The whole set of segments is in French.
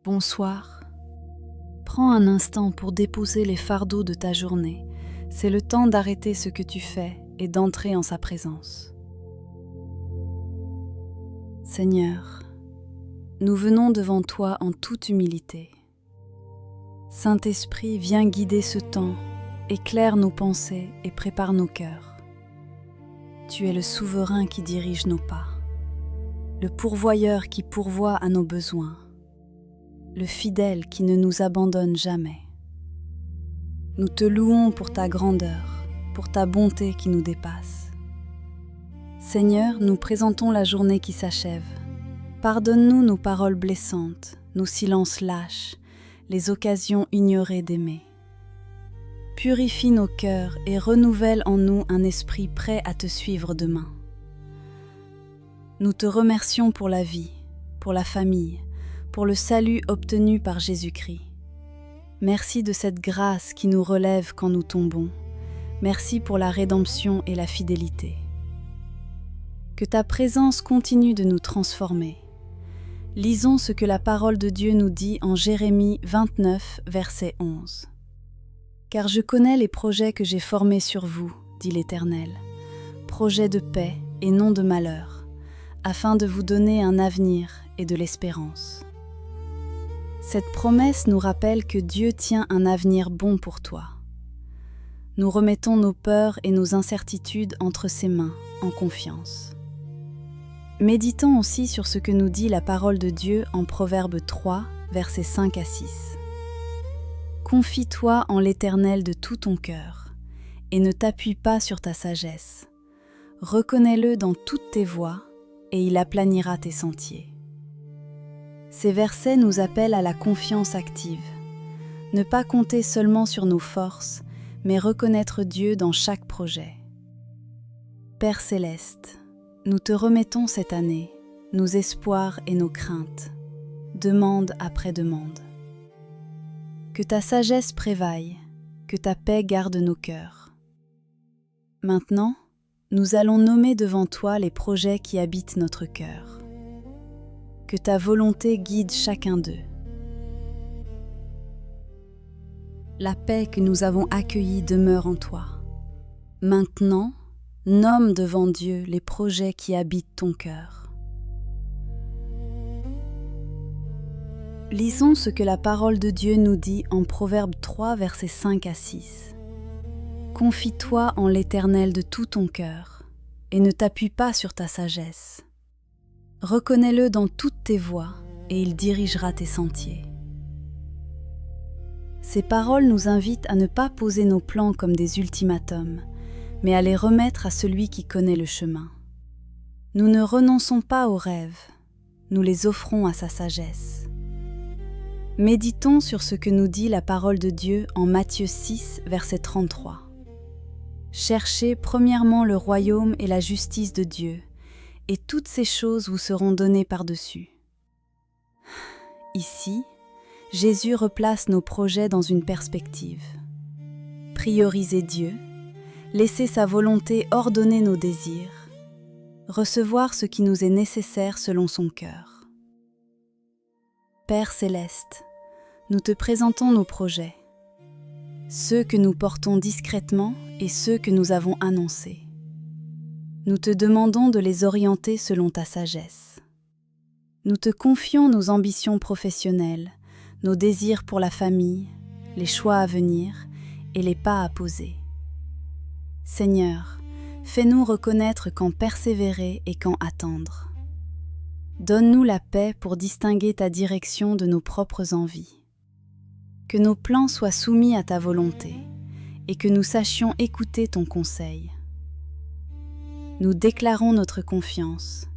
Bonsoir. Prends un instant pour déposer les fardeaux de ta journée. C'est le temps d'arrêter ce que tu fais et d'entrer en sa présence. Seigneur, nous venons devant toi en toute humilité. Saint-Esprit, viens guider ce temps, éclaire nos pensées et prépare nos cœurs. Tu es le souverain qui dirige nos pas, le pourvoyeur qui pourvoit à nos besoins, le fidèle qui ne nous abandonne jamais. Nous te louons pour ta grandeur, pour ta bonté qui nous dépasse. Seigneur, nous présentons la journée qui s'achève. Pardonne-nous nos paroles blessantes, nos silences lâches, les occasions ignorées d'aimer. Purifie nos cœurs et renouvelle en nous un esprit prêt à te suivre demain. Nous te remercions pour la vie, pour la famille, pour le salut obtenu par Jésus-Christ. Merci de cette grâce qui nous relève quand nous tombons. Merci pour la rédemption et la fidélité. Que ta présence continue de nous transformer. Lisons ce que la parole de Dieu nous dit en Jérémie 29, verset 11. « Car je connais les projets que j'ai formés sur vous, dit l'Éternel, projets de paix et non de malheur, afin de vous donner un avenir et de l'espérance. » Cette promesse nous rappelle que Dieu tient un avenir bon pour toi. Nous remettons nos peurs et nos incertitudes entre ses mains, en confiance. Méditons aussi sur ce que nous dit la parole de Dieu en Proverbe 3, versets 5 à 6. « Confie-toi en l'Éternel de tout ton cœur, et ne t'appuie pas sur ta sagesse. Reconnais-le dans toutes tes voies, et il aplanira tes sentiers. » Ces versets nous appellent à la confiance active. Ne pas compter seulement sur nos forces, mais reconnaître Dieu dans chaque projet. Père céleste, nous te remettons cette année, nos espoirs et nos craintes, demande après demande. Que ta sagesse prévaille, que ta paix garde nos cœurs. Maintenant, nous allons nommer devant toi les projets qui habitent notre cœur. Que ta volonté guide chacun d'eux. La paix que nous avons accueillie demeure en toi. Maintenant, nomme devant Dieu les projets qui habitent ton cœur. Lisons ce que la parole de Dieu nous dit en Proverbe 3, versets 5 à 6. « Confie-toi en l'Éternel de tout ton cœur, et ne t'appuie pas sur ta sagesse. Reconnais-le dans toutes tes voies, et il dirigera tes sentiers. » Ces paroles nous invitent à ne pas poser nos plans comme des ultimatums, mais à les remettre à celui qui connaît le chemin. Nous ne renonçons pas aux rêves, nous les offrons à sa sagesse. Méditons sur ce que nous dit la parole de Dieu en Matthieu 6, verset 33. « Cherchez premièrement le royaume et la justice de Dieu, et toutes ces choses vous seront données par-dessus. » Ici, Jésus replace nos projets dans une perspective. Prioriser Dieu, laisser sa volonté ordonner nos désirs, recevoir ce qui nous est nécessaire selon son cœur. Père céleste, nous te présentons nos projets, ceux que nous portons discrètement et ceux que nous avons annoncés. Nous te demandons de les orienter selon ta sagesse. Nous te confions nos ambitions professionnelles, nos désirs pour la famille, les choix à venir et les pas à poser. Seigneur, fais-nous reconnaître quand persévérer et quand attendre. Donne-nous la paix pour distinguer ta direction de nos propres envies. Que nos plans soient soumis à ta volonté et que nous sachions écouter ton conseil. Nous déclarons notre confiance.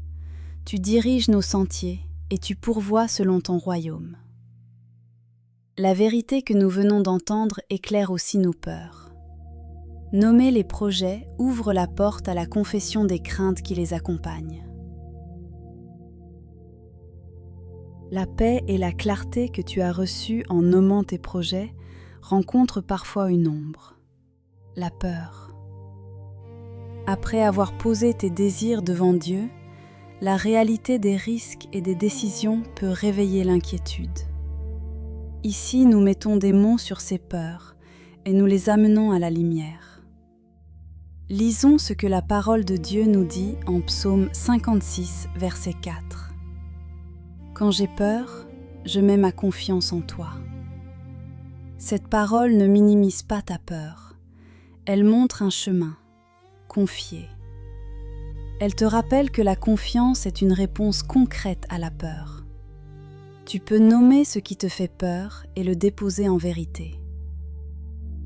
Tu diriges nos sentiers et tu pourvois selon ton royaume. La vérité que nous venons d'entendre éclaire aussi nos peurs. Nommer les projets ouvre la porte à la confession des craintes qui les accompagnent. La paix et la clarté que tu as reçues en nommant tes projets rencontrent parfois une ombre, la peur. Après avoir posé tes désirs devant Dieu, la réalité des risques et des décisions peut réveiller l'inquiétude. Ici, nous mettons des mots sur ces peurs et nous les amenons à la lumière. Lisons ce que la parole de Dieu nous dit en Psaume 56, verset 4. « Quand j'ai peur, je mets ma confiance en toi. » Cette parole ne minimise pas ta peur. Elle montre un chemin, confié. Elle te rappelle que la confiance est une réponse concrète à la peur. Tu peux nommer ce qui te fait peur et le déposer en vérité.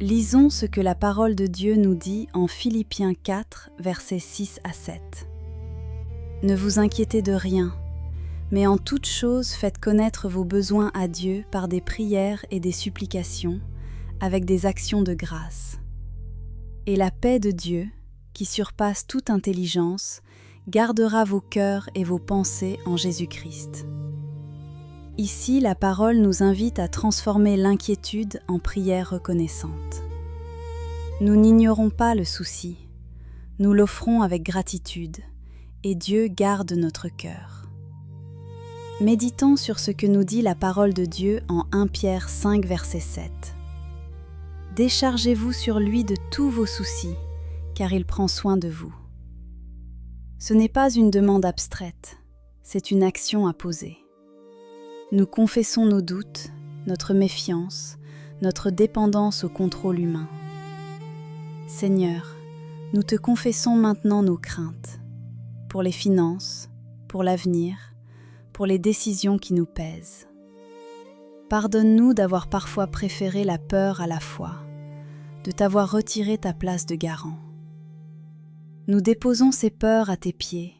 Lisons ce que la parole de Dieu nous dit en Philippiens 4, versets 6 à 7. « Ne vous inquiétez de rien, mais en toute chose faites connaître vos besoins à Dieu par des prières et des supplications, avec des actions de grâce. Et la paix de Dieu, qui surpasse toute intelligence, gardera vos cœurs et vos pensées en Jésus-Christ. » Ici, la parole nous invite à transformer l'inquiétude en prière reconnaissante. Nous n'ignorons pas le souci, nous l'offrons avec gratitude, et Dieu garde notre cœur. Méditons sur ce que nous dit la parole de Dieu en 1 Pierre 5, verset 7. « Déchargez-vous sur lui de tous vos soucis, car il prend soin de vous. » Ce n'est pas une demande abstraite, c'est une action à poser. Nous confessons nos doutes, notre méfiance, notre dépendance au contrôle humain. Seigneur, nous te confessons maintenant nos craintes, pour les finances, pour l'avenir, pour les décisions qui nous pèsent. Pardonne-nous d'avoir parfois préféré la peur à la foi, de t'avoir retiré ta place de garant. Nous déposons ces peurs à tes pieds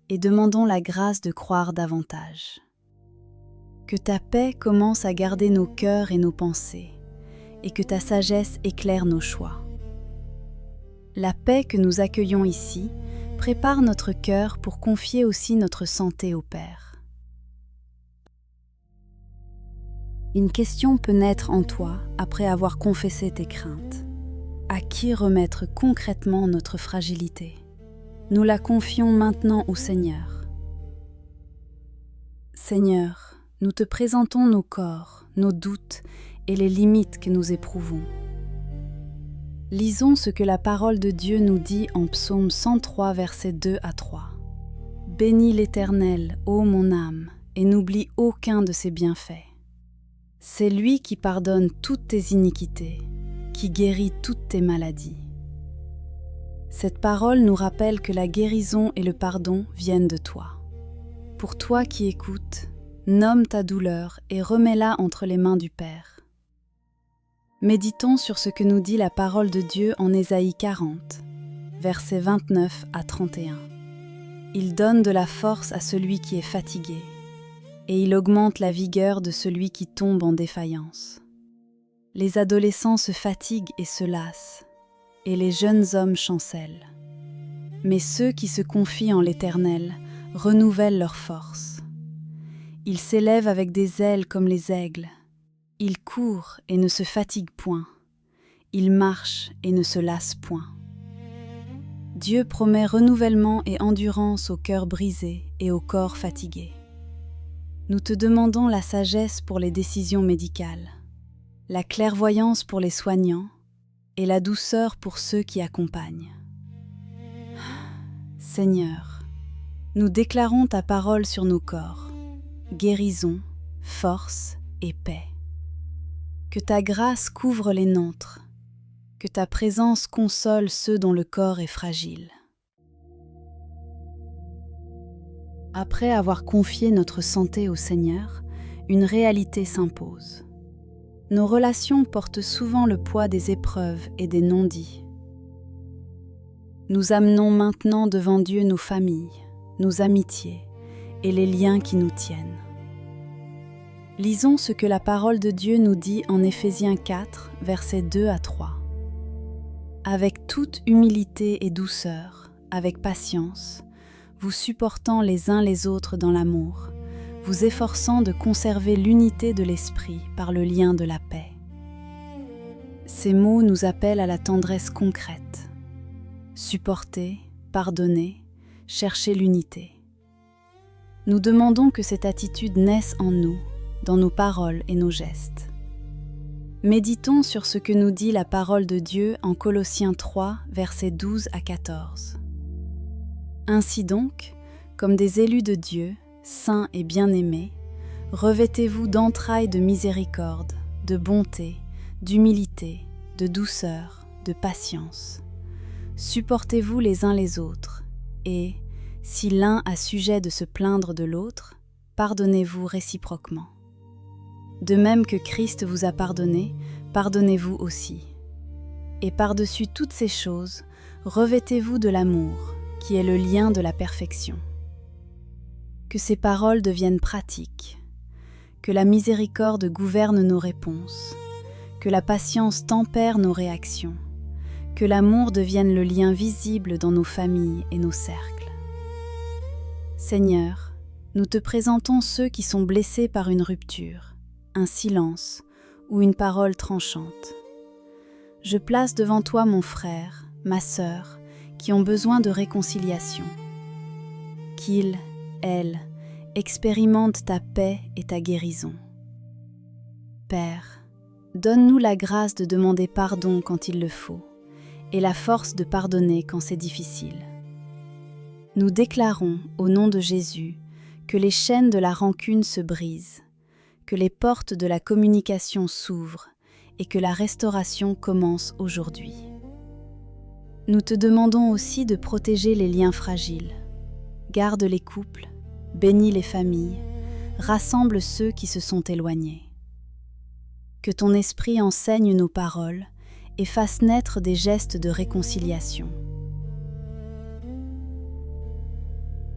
et demandons la grâce de croire davantage. Que ta paix commence à garder nos cœurs et nos pensées, et que ta sagesse éclaire nos choix. La paix que nous accueillons ici prépare notre cœur pour confier aussi notre santé au Père. Une question peut naître en toi après avoir confessé tes craintes. À qui remettre concrètement notre fragilité? Nous la confions maintenant au Seigneur. Seigneur, nous te présentons nos corps, nos doutes et les limites que nous éprouvons. Lisons ce que la parole de Dieu nous dit en Psaume 103, versets 2 à 3. « Bénis l'Éternel, ô mon âme, et n'oublie aucun de ses bienfaits. C'est lui qui pardonne toutes tes iniquités, qui guérit toutes tes maladies. » Cette parole nous rappelle que la guérison et le pardon viennent de toi. Pour toi qui écoutes, nomme ta douleur et remets-la entre les mains du Père. Méditons sur ce que nous dit la parole de Dieu en Ésaïe 40, versets 29 à 31. Il donne de la force à celui qui est fatigué, et il augmente la vigueur de celui qui tombe en défaillance. Les adolescents se fatiguent et se lassent, et les jeunes hommes chancellent. Mais ceux qui se confient en l'Éternel renouvellent leur force. Ils s'élèvent avec des ailes comme les aigles. Ils courent et ne se fatiguent point. Ils marchent et ne se lassent point. Dieu promet renouvellement et endurance au cœur brisé et au corps fatigué. Nous te demandons la sagesse pour les décisions médicales, la clairvoyance pour les soignants et la douceur pour ceux qui accompagnent. Seigneur, nous déclarons ta parole sur nos corps. Guérison, force et paix. Que ta grâce couvre les nôtres, que ta présence console ceux dont le corps est fragile. Après avoir confié notre santé au Seigneur, une réalité s'impose. Nos relations portent souvent le poids des épreuves et des non-dits. Nous amenons maintenant devant Dieu nos familles, nos amitiés et les liens qui nous tiennent. Lisons ce que la parole de Dieu nous dit en Éphésiens 4, versets 2 à 3. « Avec toute humilité et douceur, avec patience, vous supportant les uns les autres dans l'amour, vous efforçant de conserver l'unité de l'esprit par le lien de la paix. » Ces mots nous appellent à la tendresse concrète. Supporter, pardonner, chercher l'unité. Nous demandons que cette attitude naisse en nous, dans nos paroles et nos gestes. Méditons sur ce que nous dit la parole de Dieu en Colossiens 3, versets 12 à 14. Ainsi donc, comme des élus de Dieu, saints et bien-aimés, revêtez-vous d'entrailles de miséricorde, de bonté, d'humilité, de douceur, de patience. Supportez-vous les uns les autres, et, si l'un a sujet de se plaindre de l'autre, pardonnez-vous réciproquement. De même que Christ vous a pardonné, pardonnez-vous aussi. Et par-dessus toutes ces choses, revêtez-vous de l'amour, qui est le lien de la perfection. Que ces paroles deviennent pratiques, que la miséricorde gouverne nos réponses, que la patience tempère nos réactions, que l'amour devienne le lien visible dans nos familles et nos cercles. Seigneur, nous te présentons ceux qui sont blessés par une rupture, un silence ou une parole tranchante. Je place devant toi mon frère, ma sœur, qui ont besoin de réconciliation. Qu'ils, elles, expérimentent ta paix et ta guérison. Père, donne-nous la grâce de demander pardon quand il le faut, et la force de pardonner quand c'est difficile. Nous déclarons, au nom de Jésus, que les chaînes de la rancune se brisent, que les portes de la communication s'ouvrent et que la restauration commence aujourd'hui. Nous te demandons aussi de protéger les liens fragiles. Garde les couples, bénis les familles, rassemble ceux qui se sont éloignés. Que ton esprit enseigne nos paroles et fasse naître des gestes de réconciliation.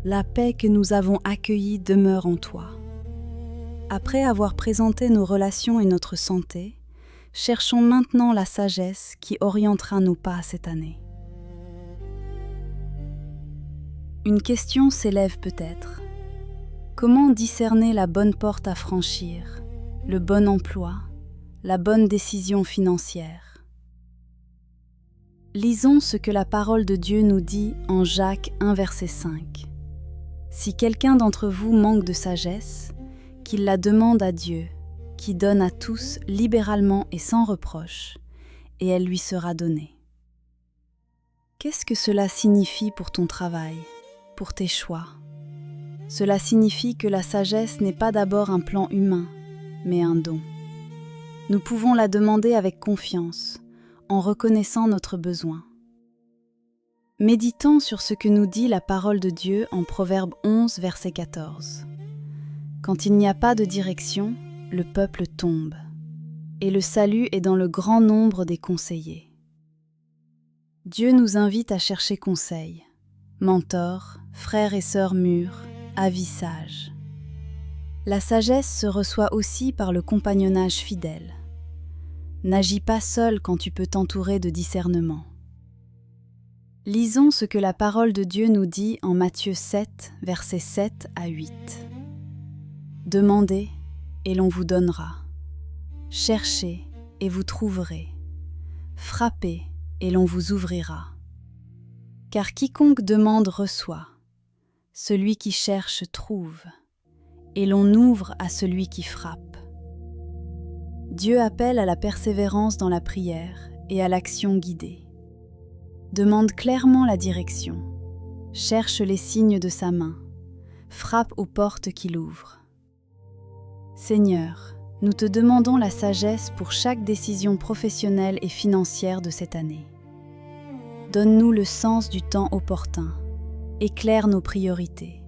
La paix que nous avons accueillie demeure en toi. Après avoir présenté nos relations et notre santé, cherchons maintenant la sagesse qui orientera nos pas cette année. Une question s'élève peut-être. Comment discerner la bonne porte à franchir, le bon emploi, la bonne décision financière? Lisons ce que la parole de Dieu nous dit en Jacques 1, verset 5. Si quelqu'un d'entre vous manque de sagesse, qu'il la demande à Dieu, qui donne à tous libéralement et sans reproche, et elle lui sera donnée. Qu'est-ce que cela signifie pour ton travail, pour tes choix? Cela signifie que la sagesse n'est pas d'abord un plan humain, mais un don. Nous pouvons la demander avec confiance, en reconnaissant notre besoin. Méditons sur ce que nous dit la parole de Dieu en Proverbe 11, verset 14. Quand il n'y a pas de direction, le peuple tombe, et le salut est dans le grand nombre des conseillers. Dieu nous invite à chercher conseil, mentors, frères et sœurs mûrs, avis sages. La sagesse se reçoit aussi par le compagnonnage fidèle. N'agis pas seul quand tu peux t'entourer de discernement. Lisons ce que la parole de Dieu nous dit en Matthieu 7, versets 7 à 8. Demandez, et l'on vous donnera. Cherchez, et vous trouverez. Frappez, et l'on vous ouvrira. Car quiconque demande reçoit. Celui qui cherche trouve. Et l'on ouvre à celui qui frappe. Dieu appelle à la persévérance dans la prière et à l'action guidée. Demande clairement la direction. Cherche les signes de sa main. Frappe aux portes qu'il ouvre. Seigneur, nous te demandons la sagesse pour chaque décision professionnelle et financière de cette année. Donne-nous le sens du temps opportun. Éclaire nos priorités.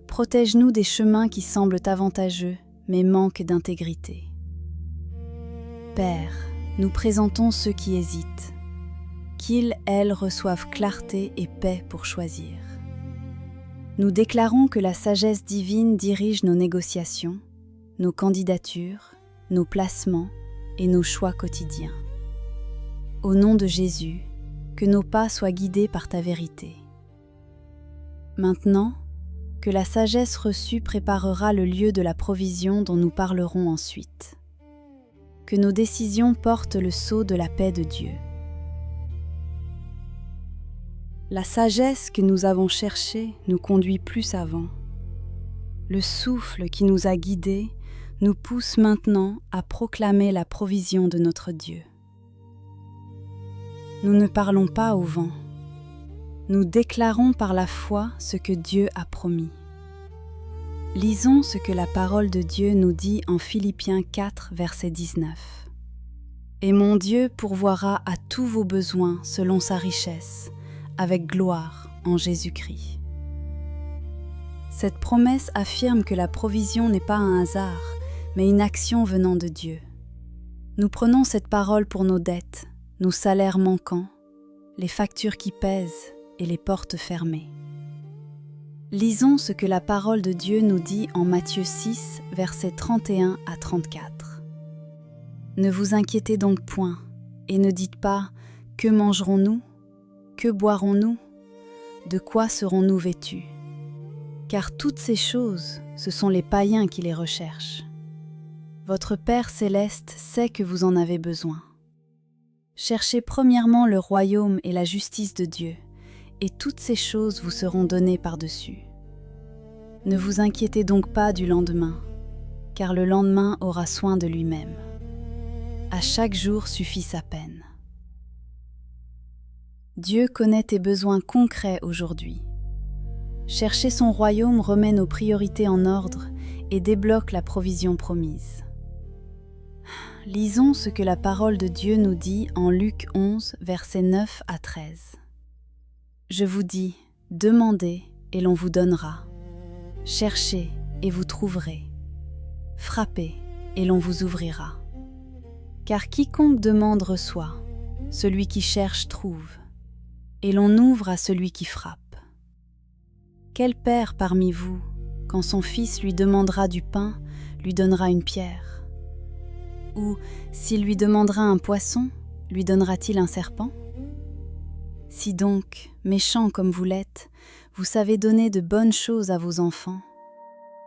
Protège-nous des chemins qui semblent avantageux, mais manquent d'intégrité. Père, nous présentons ceux qui hésitent. Qu'ils, elles, reçoivent clarté et paix pour choisir. Nous déclarons que la sagesse divine dirige nos négociations, nos candidatures, nos placements et nos choix quotidiens. Au nom de Jésus, que nos pas soient guidés par ta vérité. Maintenant, que la sagesse reçue préparera le lieu de la provision dont nous parlerons ensuite. Que nos décisions portent le sceau de la paix de Dieu. La sagesse que nous avons cherchée nous conduit plus avant. Le souffle qui nous a guidés nous pousse maintenant à proclamer la provision de notre Dieu. Nous ne parlons pas au vent. Nous déclarons par la foi ce que Dieu a promis. Lisons ce que la parole de Dieu nous dit en Philippiens 4, verset 19. « Et mon Dieu pourvoira à tous vos besoins selon sa richesse, avec gloire en Jésus-Christ. » Cette promesse affirme que la provision n'est pas un hasard, mais une action venant de Dieu. Nous prenons cette parole pour nos dettes, nos salaires manquants, les factures qui pèsent et les portes fermées. Lisons ce que la parole de Dieu nous dit en Matthieu 6, versets 31 à 34. « Ne vous inquiétez donc point, et ne dites pas « Que mangerons-nous ? Que boirons-nous ? De quoi serons-nous vêtus ?» Car toutes ces choses, ce sont les païens qui les recherchent. Votre Père céleste sait que vous en avez besoin. Cherchez premièrement le royaume et la justice de Dieu, et toutes ces choses vous seront données par-dessus. Ne vous inquiétez donc pas du lendemain, car le lendemain aura soin de lui-même. À chaque jour suffit sa peine. Dieu connaît tes besoins concrets aujourd'hui. Chercher son royaume remet nos priorités en ordre et débloque la provision promise. Lisons ce que la parole de Dieu nous dit en Luc 11, versets 9 à 13. « Je vous dis, demandez et l'on vous donnera. Cherchez et vous trouverez. Frappez et l'on vous ouvrira. Car quiconque demande reçoit, celui qui cherche trouve, et l'on ouvre à celui qui frappe. Quel père parmi vous, quand son fils lui demandera du pain, lui donnera une pierre ? Ou, s'il lui demandera un poisson, lui donnera-t-il un serpent ? Si donc, méchants comme vous l'êtes, vous savez donner de bonnes choses à vos enfants,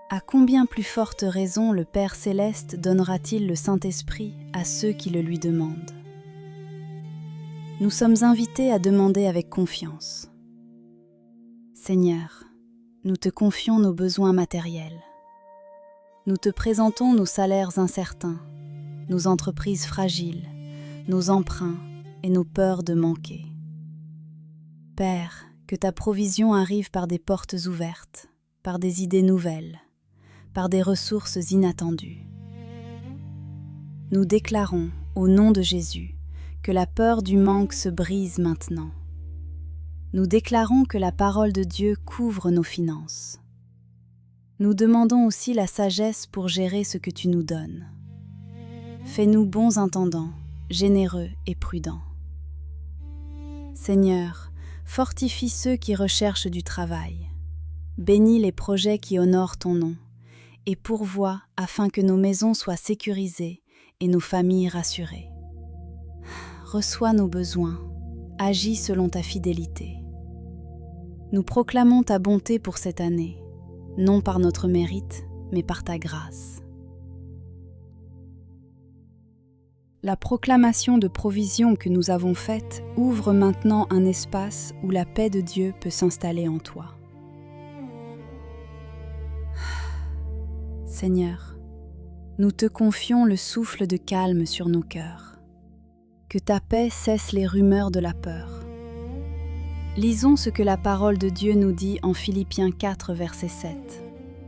à combien plus forte raison le Père céleste donnera-t-il le Saint-Esprit à ceux qui le lui demandent ? Nous sommes invités à demander avec confiance. Seigneur, nous te confions nos besoins matériels. Nous te présentons nos salaires incertains, nos entreprises fragiles, nos emprunts et nos peurs de manquer. Père, que ta provision arrive par des portes ouvertes, par des idées nouvelles, par des ressources inattendues. Nous déclarons, au nom de Jésus, que la peur du manque se brise maintenant. Nous déclarons que la parole de Dieu couvre nos finances. Nous demandons aussi la sagesse pour gérer ce que tu nous donnes. Fais-nous bons intendants, généreux et prudents. Seigneur, fortifie ceux qui recherchent du travail. Bénis les projets qui honorent ton nom et pourvois afin que nos maisons soient sécurisées et nos familles rassurées. Reçois nos besoins, agis selon ta fidélité. Nous proclamons ta bonté pour cette année, non par notre mérite, mais par ta grâce. La proclamation de provision que nous avons faite ouvre maintenant un espace où la paix de Dieu peut s'installer en toi. Seigneur, nous te confions le souffle de calme sur nos cœurs. Que ta paix cesse les rumeurs de la peur. Lisons ce que la parole de Dieu nous dit en Philippiens 4, verset 7.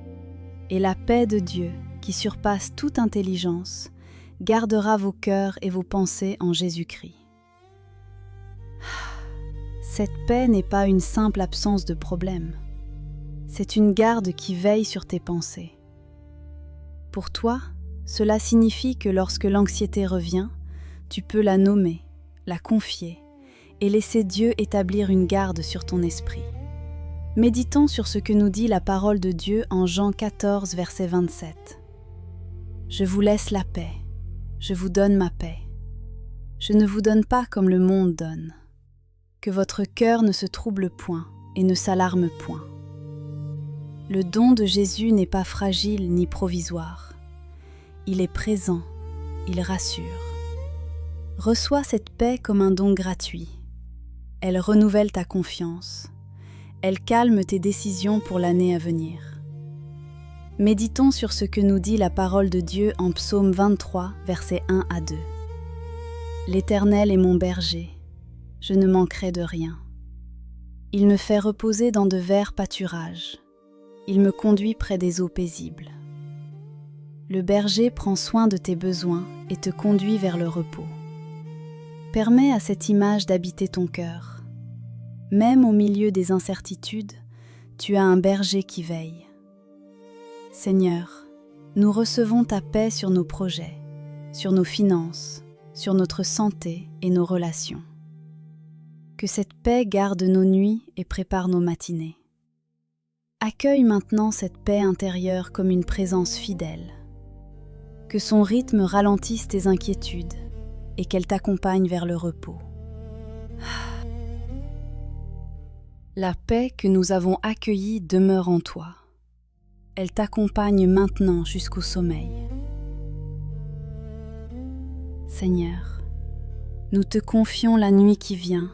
« Et la paix de Dieu, qui surpasse toute intelligence, gardera vos cœurs et vos pensées en Jésus-Christ. » Cette paix n'est pas une simple absence de problème. C'est une garde qui veille sur tes pensées. Pour toi, cela signifie que lorsque l'anxiété revient, tu peux la nommer, la confier et laisser Dieu établir une garde sur ton esprit. Méditons sur ce que nous dit la parole de Dieu en Jean 14, verset 27. « Je vous laisse la paix, je vous donne ma paix. Je ne vous donne pas comme le monde donne. Que votre cœur ne se trouble point et ne s'alarme point. » Le don de Jésus n'est pas fragile ni provisoire. Il est présent, il rassure. Reçois cette paix comme un don gratuit. Elle renouvelle ta confiance. Elle calme tes décisions pour l'année à venir. Méditons sur ce que nous dit la parole de Dieu en Psaume 23, versets 1 à 2. L'Éternel est mon berger, je ne manquerai de rien. Il me fait reposer dans de verts pâturages. Il me conduit près des eaux paisibles. Le berger prend soin de tes besoins et te conduit vers le repos. Permets à cette image d'habiter ton cœur. Même au milieu des incertitudes, tu as un berger qui veille. Seigneur, nous recevons ta paix sur nos projets, sur nos finances, sur notre santé et nos relations. Que cette paix garde nos nuits et prépare nos matinées. Accueille maintenant cette paix intérieure comme une présence fidèle. Que son rythme ralentisse tes inquiétudes et qu'elle t'accompagne vers le repos. La paix que nous avons accueillie demeure en toi. Elle t'accompagne maintenant jusqu'au sommeil. Seigneur, nous te confions la nuit qui vient,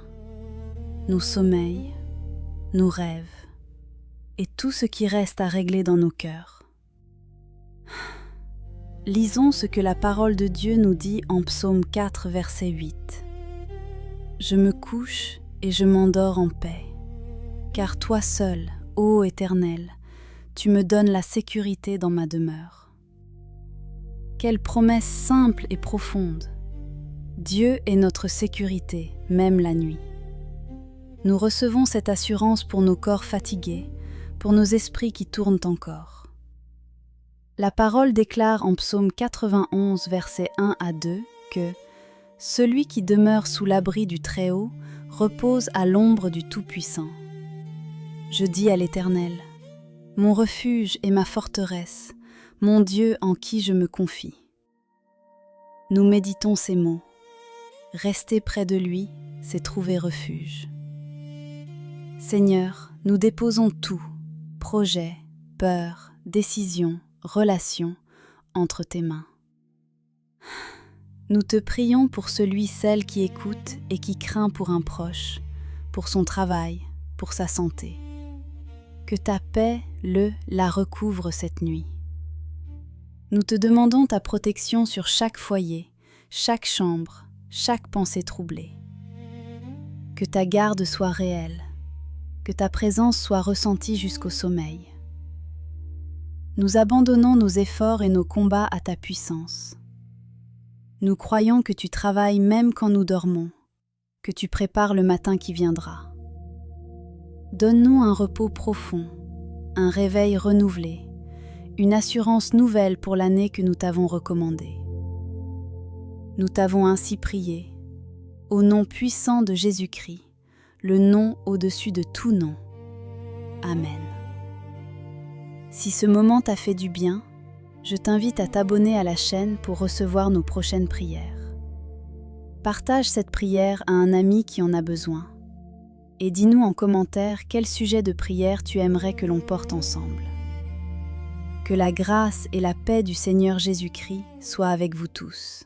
nos sommeils, nos rêves et tout ce qui reste à régler dans nos cœurs. Lisons ce que la parole de Dieu nous dit en Psaume 4, verset 8. « Je me couche et je m'endors en paix, car toi seul, ô Éternel, tu me donnes la sécurité dans ma demeure. » Quelle promesse simple et profonde! Dieu est notre sécurité, même la nuit. Nous recevons cette assurance pour nos corps fatigués, pour nos esprits qui tournent encore. La parole déclare en Psaume 91, versets 1 à 2, que « Celui qui demeure sous l'abri du Très-Haut repose à l'ombre du Tout-Puissant. Je dis à l'Éternel, mon refuge et ma forteresse, mon Dieu en qui je me confie. » Nous méditons ces mots. Rester près de lui, c'est trouver refuge. Seigneur, nous déposons tout, projets, peurs, décisions, relations, entre tes mains. Nous te prions pour celui/celle qui écoute et qui craint pour un proche, pour son travail, pour sa santé. Que ta paix, la recouvre cette nuit. Nous te demandons ta protection sur chaque foyer, chaque chambre, chaque pensée troublée. Que ta garde soit réelle, que ta présence soit ressentie jusqu'au sommeil. Nous abandonnons nos efforts et nos combats à ta puissance. Nous croyons que tu travailles même quand nous dormons, que tu prépares le matin qui viendra. Donne-nous un repos profond, un réveil renouvelé, une assurance nouvelle pour l'année que nous t'avons recommandée. Nous t'avons ainsi prié, au nom puissant de Jésus-Christ, le nom au-dessus de tout nom. Amen. Si ce moment t'a fait du bien, je t'invite à t'abonner à la chaîne pour recevoir nos prochaines prières. Partage cette prière à un ami qui en a besoin. Et dis-nous en commentaire quel sujet de prière tu aimerais que l'on porte ensemble. Que la grâce et la paix du Seigneur Jésus-Christ soient avec vous tous.